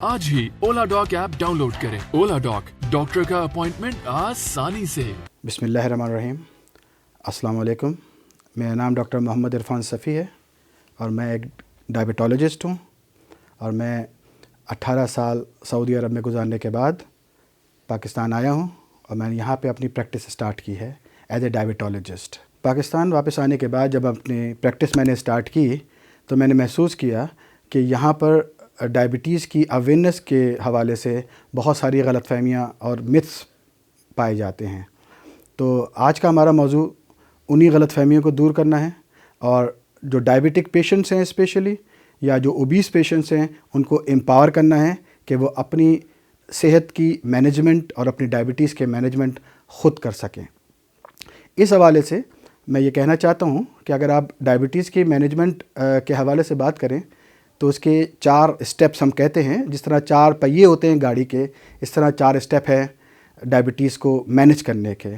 आज ही ओला dock app download करें। ओला dock, doctor का अपॉइंटमेंट आसानी से। बिस्मिल्लाहिर्रहमानिर्रहीम। अस्सलाम वालेकुम। मेरा नाम डॉक्टर मोहम्मद इरफान सफ़ी है और मैं एक डायबिटोलॉजिस्ट हूँ और मैं 18 साल सऊदी अरब में गुजारने के बाद पाकिस्तान आया हूँ और मैंने यहाँ पे अपनी प्रैक्टिस स्टार्ट की है एज ए डायबिटोलॉजिस्ट। पाकिस्तान वापस आने के बाद जब अपनी प्रैक्टिस मैंने स्टार्ट की तो मैंने महसूस किया कि यहाँ पर डायबिटीज़ की अवेयरनेस के हवाले से बहुत सारी गलतफ़हमियाँ और मिथ्स पाए जाते हैं। तो आज का हमारा मौजू उन्हीं गलतफ़हमियों को दूर करना है और जो डायबिटिक पेशेंट्स हैं स्पेशली या जो ओबीस पेशेंट्स हैं उनको एम्पावर करना है कि वो अपनी सेहत की मैनेजमेंट और अपनी डायबिटीज़ के मैनेजमेंट ख़ुद कर सकें। इस हवाले से मैं ये कहना चाहता हूँ कि अगर आप डायबिटीज़ की मैनेजमेंट के हवाले से बात करें तो उसके 4 स्टेप्स हम कहते हैं। जिस तरह 4 पहिए होते हैं गाड़ी के, इस तरह 4 स्टेप हैं डायबिटीज़ को मैनेज करने के,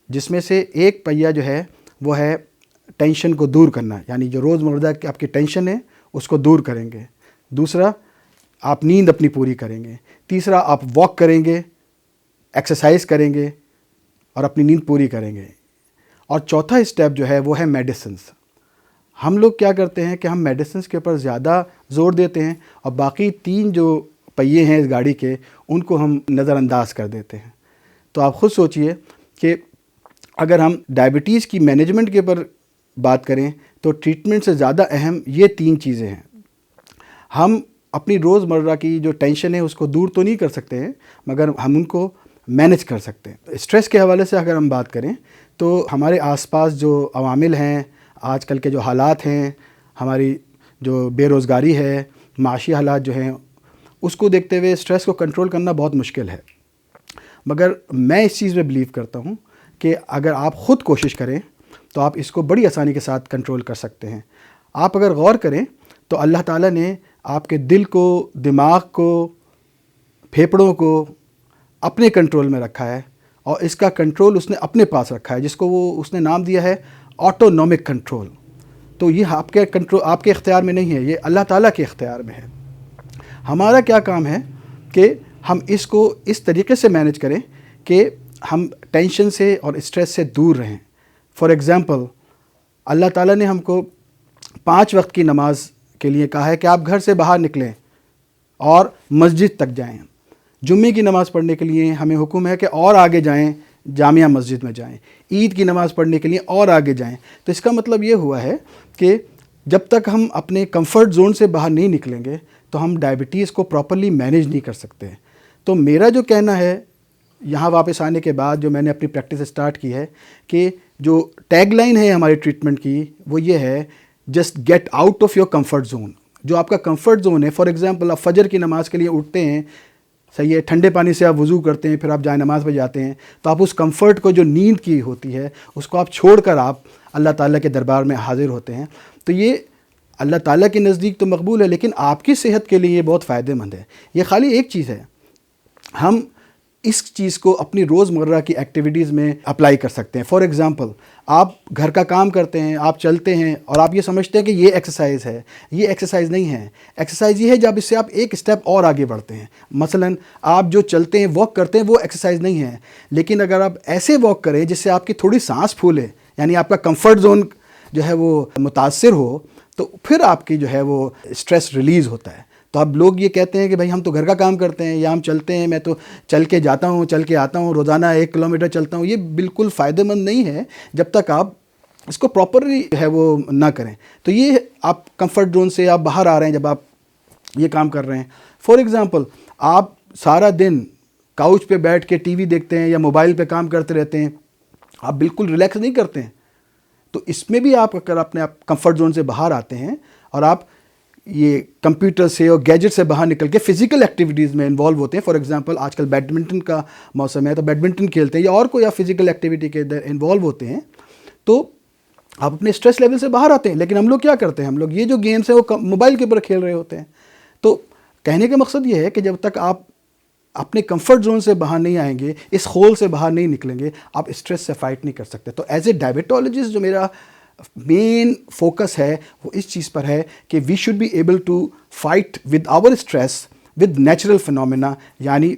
जिसमें से एक पहिया जो है वो है टेंशन को दूर करना, यानी जो रोज़मर्रा की आपकी टेंशन है उसको दूर करेंगे। दूसरा, आप नींद अपनी पूरी करेंगे। तीसरा, आप वॉक करेंगे, एक्सरसाइज करेंगे और अपनी नींद पूरी करेंगे। और चौथा स्टेप जो है वो है मेडिसिन्स। हम लोग क्या करते हैं कि हम मेडिसिन्स के ऊपर ज़्यादा ज़ोर देते हैं और बाकी 3 जो पहिए हैं इस गाड़ी के उनको हम नज़रअंदाज कर देते हैं। तो आप ख़ुद सोचिए कि अगर हम डायबिटीज़ की मैनेजमेंट के ऊपर बात करें तो ट्रीटमेंट से ज़्यादा अहम ये 3 चीज़ें हैं। हम अपनी रोज़मर्रा की जो टेंशन है उसको दूर तो नहीं कर सकते हैं, मगर हम उनको मैनेज कर सकते हैं। स्ट्रेस के हवाले से अगर हम बात करें तो हमारे आसपास जो अवामिल हैं, आजकल के जो हालात हैं, हमारी जो बेरोज़गारी है, माशी हालात जो हैं, उसको देखते हुए स्ट्रेस को कंट्रोल करना बहुत मुश्किल है। मगर मैं इस चीज़ में बिलीव करता हूँ कि अगर आप ख़ुद कोशिश करें तो आप इसको बड़ी आसानी के साथ कंट्रोल कर सकते हैं। आप अगर गौर करें तो अल्लाह ताला ने आपके दिल को, दिमाग को, फेफड़ों को अपने कंट्रोल में रखा है और इसका कंट्रोल उसने अपने पास रखा है, जिसको वो उसने नाम दिया है ऑटोनॉमिक कंट्रोल। तो ये आपके कंट्रोल, आपके इख्तियार में नहीं है, ये अल्लाह ताला के इख्तियार में है। हमारा क्या काम है कि हम इसको इस तरीके से मैनेज करें कि हम टेंशन से और स्ट्रेस से दूर रहें। फॉर एग्ज़ाम्पल, अल्लाह ताला ने हमको 5 वक्त की नमाज के लिए कहा है कि आप घर से बाहर निकलें और मस्जिद तक जाएं। जुम्मे की नमाज़ पढ़ने के लिए हमें हुक्म है कि और आगे जाएं, जामिया मस्जिद में जाएं। ईद की नमाज़ पढ़ने के लिए और आगे जाएं। तो इसका मतलब ये हुआ है कि जब तक हम अपने कंफर्ट जोन से बाहर नहीं निकलेंगे तो हम डायबिटीज़ को प्रॉपर्ली मैनेज नहीं कर सकते। तो मेरा जो कहना है यहाँ वापस आने के बाद, जो मैंने अपनी प्रैक्टिस स्टार्ट की है, कि जो टैगलाइन है हमारी ट्रीटमेंट की वो ये है, just get out of your comfort zone. जो आपका कंफर्ट जोन है, फॉर एग्ज़ाम्पल आप फजर की नमाज़ के लिए उठते हैं, सही है, ठंडे पानी से आप वज़ू करते हैं, फिर आप जाए नमाज़ पे जाते हैं, तो आप उस कंफर्ट को, जो नींद की होती है, उसको आप छोड़कर आप अल्लाह ताला के दरबार में हाज़िर होते हैं। तो ये अल्लाह ताला के नज़दीक तो मकबूल है, लेकिन आपकी सेहत के लिए ये बहुत फ़ायदेमंद है। ये खाली एक चीज़ है, हम इस चीज़ को अपनी रोज़मर्रा की एक्टिविटीज़ में अप्लाई कर सकते हैं। फॉर एग्ज़ाम्पल, आप घर का काम करते हैं, आप चलते हैं और आप ये समझते हैं कि ये एक्सरसाइज है। ये एक्सरसाइज नहीं है। एक्सरसाइज ये है जब इससे आप एक स्टेप और आगे बढ़ते हैं। मसलन आप जो चलते हैं, वॉक करते हैं, वो एक्सरसाइज नहीं है। लेकिन अगर आप ऐसे वॉक करें जिससे आपकी थोड़ी सांस फूले, यानी आपका कंफर्ट जोन जो है वो मुतासिर हो, तो फिर आपकी जो है वो स्ट्रेस रिलीज़ होता है। तो अब लोग ये कहते हैं कि भाई हम तो घर का काम करते हैं या हम चलते हैं, मैं तो चल के जाता हूँ, चल के आता हूँ, रोज़ाना 1 किलोमीटर चलता हूँ। ये बिल्कुल फ़ायदेमंद नहीं है जब तक आप इसको प्रॉपरली है वो ना करें। तो ये आप कंफर्ट जोन से आप बाहर आ रहे हैं जब आप ये काम कर रहे हैं। फॉर एग्ज़ाम्पल, आप सारा दिन काउच पे बैठ के टीवी देखते हैं या मोबाइल पे काम करते रहते हैं, आप बिल्कुल रिलैक्स नहीं करते हैं। तो इसमें भी आप अगर अपने आप कंफर्ट जोन से बाहर आते हैं और आप ये कंप्यूटर से और गैजेट से बाहर निकल के फ़िज़िकल एक्टिविटीज़ में इन्वॉल्व होते हैं। फॉर एग्ज़ाम्पल, आजकल बैडमिंटन का मौसम है तो बैडमिंटन खेलते हैं या और कोई आप फ़िज़िकल एक्टिविटी के अंदर इन्वॉल्व होते हैं, तो आप अपने स्ट्रेस लेवल से बाहर आते हैं। लेकिन हम लोग क्या करते हैं, हम लोग ये जो गेम्स हैं वो मोबाइल के ऊपर खेल रहे होते हैं। तो कहने का मकसद ये है कि जब तक आप अपने कंफर्ट जोन से बाहर नहीं आएंगे, इस होल से बाहर नहीं निकलेंगे, आप स्ट्रेस से फाइट नहीं कर सकते। तो एज ए डायबिटोलॉजिस्ट जो मेरा मेन फोकस है वो इस चीज़ पर है कि we should be able to fight with our stress with natural phenomena, یعنی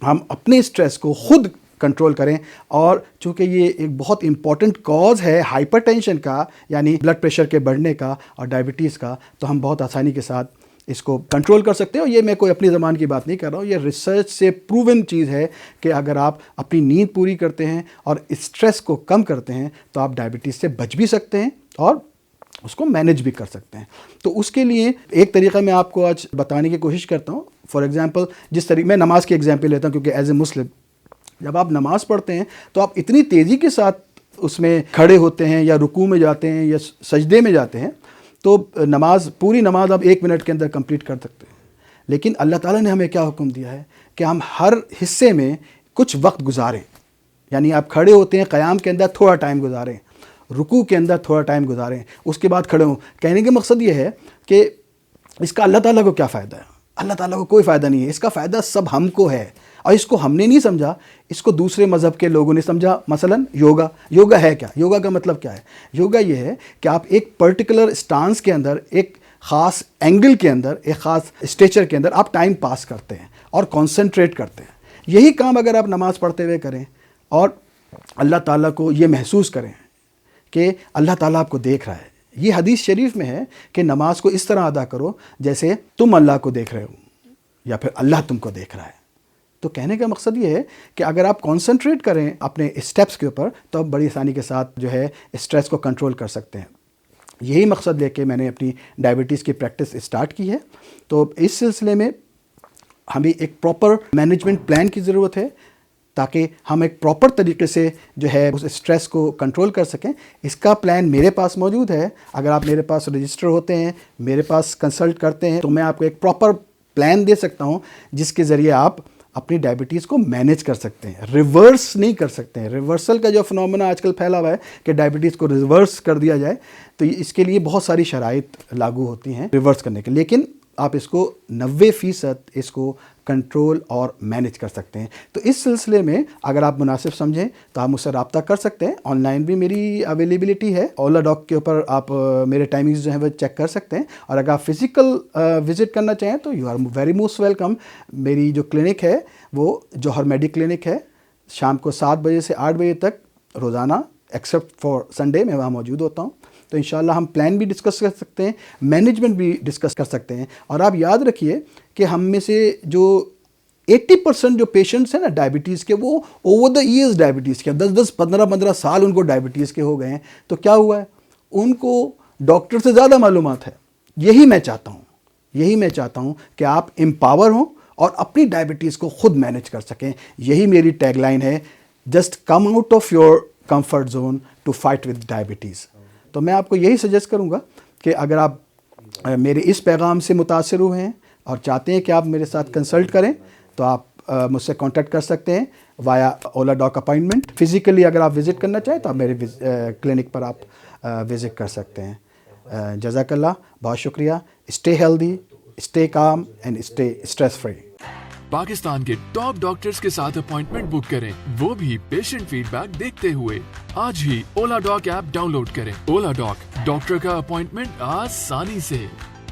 ہم اپنے اسٹریس کو خود کنٹرول کریں. اور چونکہ یہ ایک بہت امپورٹنٹ کاز ہے ہائپر ٹینشن کا، یعنی بلڈ پریشر کے بڑھنے کا اور ڈائبٹیز کا، تو ہم بہت آسانی کے ساتھ اس کو کنٹرول کر سکتے ہیں. اور یہ میں کوئی اپنی زبان کی بات نہیں کر رہا ہوں، یہ ریسرچ سے پروون چیز ہے کہ اگر آپ اپنی نیند پوری کرتے ہیں اور اسٹریس کو کم کرتے ہیں تو آپ ڈائبٹیز سے بچ بھی سکتے ہیں اور اس کو مینج بھی کر سکتے ہیں. تو اس کے لیے ایک طریقہ میں آپ کو آج بتانے کی کوشش کرتا ہوں. فار ایگزامپل، جس طریقے میں نماز کی ایگزامپل لیتا ہوں، کیونکہ ایز اے مسلم جب آپ نماز پڑھتے ہیں تو آپ اتنی تیزی کے ساتھ اس میں کھڑے ہوتے ہیں یا رکوع میں جاتے ہیں یا سجدے میں جاتے ہیں، تو پوری نماز آپ 1 منٹ کے اندر کمپلیٹ کر سکتے ہیں. لیکن اللہ تعالیٰ نے ہمیں کیا حکم دیا ہے کہ ہم ہر حصے میں کچھ وقت گزاریں. یعنی آپ کھڑے ہوتے ہیں، قیام کے اندر تھوڑا ٹائم گزاریں، رکوع کے اندر تھوڑا ٹائم گزاریں، اس کے بعد کھڑے ہوں. کہنے کا مقصد یہ ہے کہ اس کا اللہ تعالیٰ کو کیا فائدہ ہے؟ اللہ تعالیٰ کو کوئی فائدہ نہیں ہے. اس کا فائدہ سب ہم کو ہے، اور اس کو ہم نے نہیں سمجھا، اس کو دوسرے مذہب کے لوگوں نے سمجھا. مثلا یوگا ہے کیا؟ یوگا کا مطلب کیا ہے؟ یوگا یہ ہے کہ آپ ایک پرٹیکولر سٹانس کے اندر، ایک خاص اینگل کے اندر، ایک خاص اسٹیچر کے اندر آپ ٹائم پاس کرتے ہیں اور کانسنٹریٹ کرتے ہیں. یہی کام اگر آپ نماز پڑھتے ہوئے کریں اور اللہ تعالیٰ کو یہ محسوس کریں کہ اللہ تعالیٰ آپ کو دیکھ رہا ہے. یہ حدیث شریف میں ہے کہ نماز کو اس طرح ادا کرو جیسے تم اللہ کو دیکھ رہے ہو یا پھر اللہ تم کو دیکھ رہا ہے. تو کہنے کا مقصد یہ ہے کہ اگر آپ کانسنٹریٹ کریں اپنے اسٹیپس کے اوپر تو آپ بڑی آسانی کے ساتھ جو ہے اسٹریس کو کنٹرول کر سکتے ہیں. یہی مقصد لے کے میں نے اپنی ڈائبٹیز کی پریکٹس اسٹارٹ کی ہے. تو اس سلسلے میں ہمیں ایک پراپر مینجمنٹ پلان کی ضرورت ہے تاکہ ہم ایک پراپر طریقے سے جو ہے اس اسٹریس کو کنٹرول کر سکیں. اس کا پلان میرے پاس موجود ہے. اگر آپ میرے پاس رجسٹر ہوتے ہیں، میرے پاس کنسلٹ کرتے ہیں، تو میں آپ کو ایک پراپر پلان دے سکتا ہوں جس کے ذریعے آپ اپنی ڈائبٹیز کو مینیج کر سکتے ہیں. ریورس نہیں کر سکتے ہیں. ریورسل کا جو فنومنا آج کل پھیلا ہوا ہے کہ ڈائبٹیز کو ریورس کر دیا جائے، تو اس کے لیے بہت ساری شرائط لاگو ہوتی ہیں ریورس کرنے کے. لیکن آپ اس کو 90% اس کو کنٹرول اور مینیج کر سکتے ہیں. تو اس سلسلے میں اگر آپ مناسب سمجھیں تو آپ مجھ سے رابطہ کر سکتے ہیں. آن لائن بھی میری اویلیبلٹی ہے. اولا ڈاک کے اوپر آپ میرے ٹائمنگز جو ہیں وہ چیک کر سکتے ہیں. اور اگر آپ فزیکل وزٹ کرنا چاہیں تو you are very most welcome. میری جو کلینک ہے وہ جوہر میڈی کلینک ہے. شام کو 7 بجے سے 8 بجے تک روزانہ ایکسیپٹ فار سنڈے میں وہاں موجود ہوتا ہوں. تو انشاءاللہ ہم پلان بھی ڈسکس کر سکتے ہیں، مینجمنٹ بھی ڈسکس کر سکتے ہیں. اور آپ یاد رکھیے کہ ہم میں سے جو 80% جو پیشنٹس ہیں نا ڈائبٹیز کے، وہ اوور دا ایئرز ڈائبٹیز کے 10 15 سال ان کو ڈائبٹیز کے ہو گئے ہیں. تو کیا ہوا ہے؟ ان کو ڈاکٹر سے زیادہ معلومات ہے. یہی میں چاہتا ہوں کہ آپ امپاور ہوں اور اپنی ڈائبٹیز کو خود مینیج کر سکیں. یہی میری ٹیگ لائن ہے، just come out of your comfort zone to fight with diabetes. تو میں آپ کو یہی سجیسٹ کروں گا کہ اگر آپ میرے اس پیغام سے متاثر ہوئے ہیں اور چاہتے ہیں کہ آپ میرے ساتھ کنسلٹ کریں تو آپ مجھ سے کانٹیکٹ کر سکتے ہیں وایا اولا ڈاک اپائنٹمنٹ. فزیکلی اگر آپ وزٹ کرنا چاہیں تو آپ میرے کلینک پر آپ وزٹ کر سکتے ہیں. جزاک اللہ، بہت شکریہ. Stay healthy, stay calm and stay stress free. Pakistan کے ٹاپ ڈاکٹرز کے ساتھ اپوائنٹمنٹ بک کریں، وہ بھی پیشنٹ فیڈ بیک دیکھتے ہوئے. آج ہی اولا ڈاک ایپ ڈاؤن لوڈ کریں. اولا ڈاک، ڈاکٹر کا اپوائنٹمنٹ آسانی سے.